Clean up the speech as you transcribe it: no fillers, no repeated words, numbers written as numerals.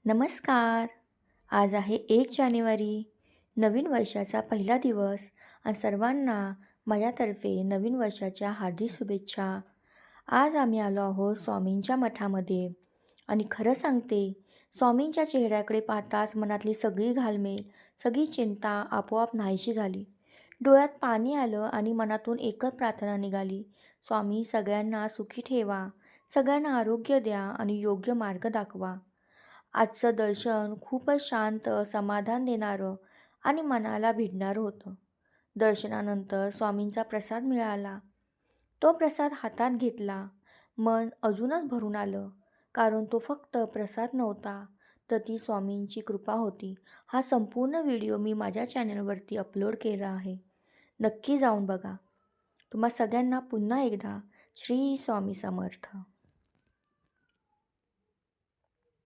नमस्कार. आज आहे 1 जानेवारी, नवीन वर्षाचा पहिला दिवस आणि सर्वांना माझ्यातर्फे नवीन वर्षाच्या हार्दिक शुभेच्छा. आज आम्ही आलो आहोत स्वामींच्या मठामध्ये आणि खरं सांगते, स्वामींच्या चेहऱ्याकडे पाहताच मनातली सगळी घालमेल, सगळी चिंता आपोआप नाहीशी झाली. डोळ्यात पाणी आलं आणि मनातून एकच प्रार्थना निघाली, स्वामी सगळ्यांना सुखी ठेवा, सगळ्यांना आरोग्य द्या आणि योग्य मार्ग दाखवा. आजचं दर्शन खूपच शांत, समाधान देणारं आणि मनाला भिडणारं होतं. दर्शनानंतर स्वामींचा प्रसाद मिळाला. तो प्रसाद हातात घेतला. मन अजूनच भरून आलं. कारण तो फक्त प्रसाद नव्हता, तर ती स्वामींची कृपा होती. हा संपूर्ण व्हिडिओ मी माझ्या चॅनलवरती अपलोड केला आहे. नक्की जाऊन बघा. तुम्हा सगळ्यांना पुन्हा एकदा श्री स्वामी समर्थ.